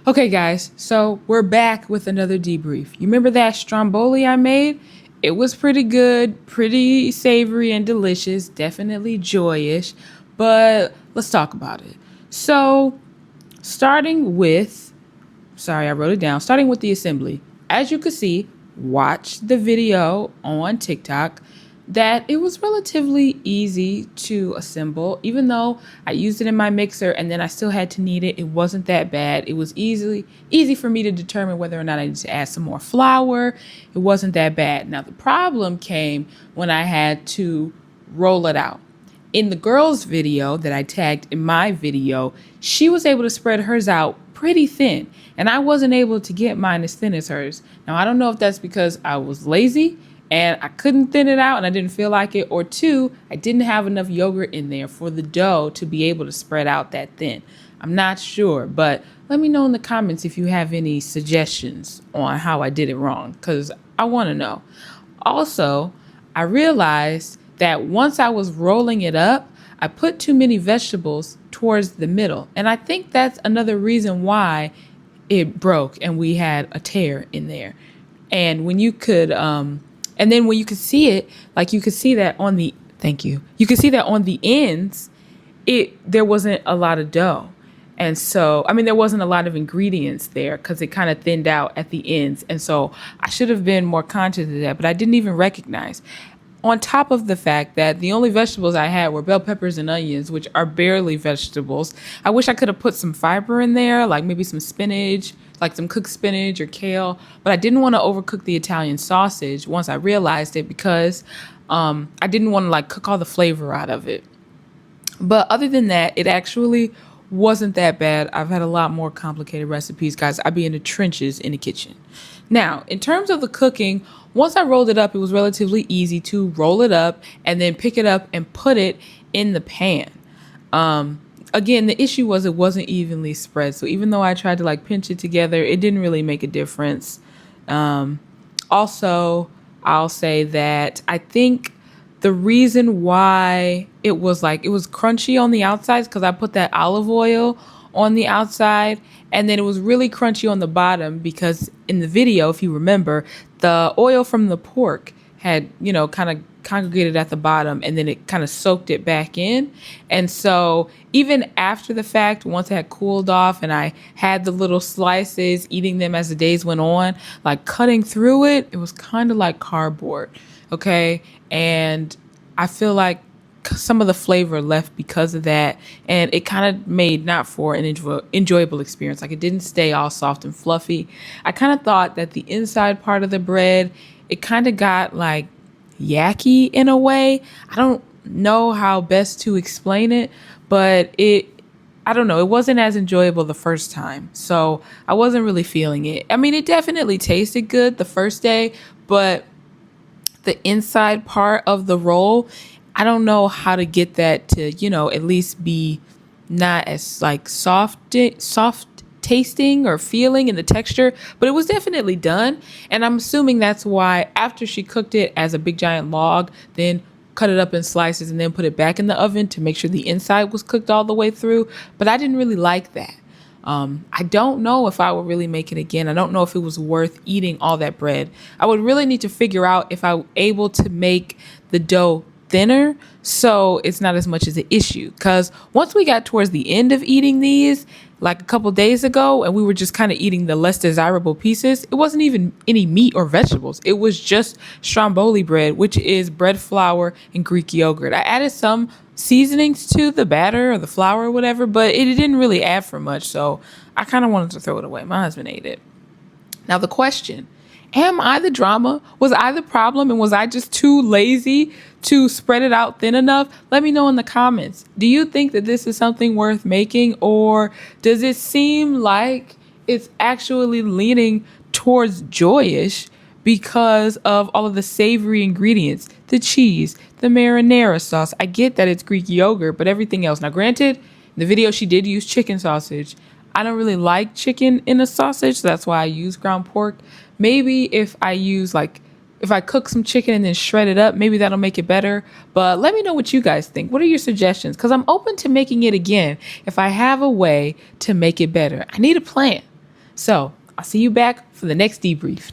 Okay, guys, so we're back with another debrief. You remember that Stromboli I made? It was pretty good, pretty savory and delicious, definitely joyish, but let's talk about it. So, starting with, sorry, I wrote it down, starting with the assembly. As you can see, watch the video on TikTok that it was relatively easy to assemble. Even though I used it in my mixer and then I still had to knead it, it wasn't that bad. It was easy for me to determine whether or not I needed to add some more flour. It wasn't that bad. Now the problem came when I had to roll it out. In the girl's video that I tagged in my video, she was able to spread hers out pretty thin, and I wasn't able to get mine as thin as hers. Now, I don't know if that's because I was lazy and I couldn't thin it out and I didn't feel like it, or two, I didn't have enough yogurt in there for the dough to be able to spread out that thin. I'm not sure, but let me know in the comments if you have any suggestions on how I did it wrong, because I want to know. Also, I realized that once I was rolling it up, I put too many vegetables towards the middle. And I think that's another reason why it broke and we had a tear in there. And when you could, and then when you could see it, like you could see that on the, thank you. You could see that on the ends, there wasn't a lot of dough. And so, I mean, there wasn't a lot of ingredients there because it kind of thinned out at the ends. And so I should have been more conscious of that, but I didn't even recognize. On top of the fact that the only vegetables I had were bell peppers and onions, which are barely vegetables. I wish I could have put some fiber in there, like maybe some spinach, like some cooked spinach or kale, but I didn't want to overcook the Italian sausage once I realized it because I didn't want to like cook all the flavor out of it. But other than that, it actually wasn't that bad. I've had a lot more complicated recipes, guys. I'd be in the trenches in the kitchen. Now, in terms of the cooking, once I rolled it up, it was relatively easy to roll it up and then pick it up and put it in the pan. Again, the issue was it wasn't evenly spread. So even though I tried to like pinch it together, it didn't really make a difference. Also, I'll say that I think the reason why it was crunchy on the outside is because I put that olive oil on the outside, and then it was really crunchy on the bottom because in the video, if you remember, the oil from the pork had, kind of congregated at the bottom, and then it kind of soaked it back in. And so even after the fact, once it had cooled off and I had the little slices, eating them as the days went on, like cutting through it, it was kind of like cardboard. Okay. And I feel like some of the flavor left because of that, and it kind of made not for an enjoyable experience. Like it didn't stay all soft and fluffy. I kind of thought that the inside part of the bread, it kind of got like yucky in a way. I don't know how best to explain it, but I don't know. It wasn't as enjoyable the first time. So I wasn't really feeling it. I mean, it definitely tasted good the first day, but the inside part of the roll, I don't know how to get that to, at least be not as like soft tasting or feeling in the texture, but it was definitely done. And I'm assuming that's why after she cooked it as a big giant log, then cut it up in slices and then put it back in the oven to make sure the inside was cooked all the way through. But I didn't really like that. I don't know if I would really make it again. I don't know if it was worth eating all that bread. I would really need to figure out if I'm able to make the dough thinner so it's not as much as an issue. Because once we got towards the end of eating these, like a couple days ago, and we were just kind of eating the less desirable pieces, it wasn't even any meat or vegetables. It was just Stromboli bread, which is bread flour and Greek yogurt. I added some seasonings to the batter or the flour or whatever, but it didn't really add for much. So I kind of wanted to throw it away. My husband ate it. Now the question, am I the drama? Was I the problem? And was I just too lazy to spread it out thin enough? Let me know in the comments. Do you think that this is something worth making, or does it seem like it's actually leaning towards joyish because of all of the savory ingredients, the cheese, the marinara sauce? I get that it's Greek yogurt, but everything else. Now, granted, in the video, she did use chicken sausage. I don't really like chicken in a sausage, so that's why I use ground pork. Maybe if I cook some chicken and then shred it up, maybe that'll make it better. But let me know what you guys think. What are your suggestions? Because I'm open to making it again if I have a way to make it better. I need a plan. So I'll see you back for the next debrief.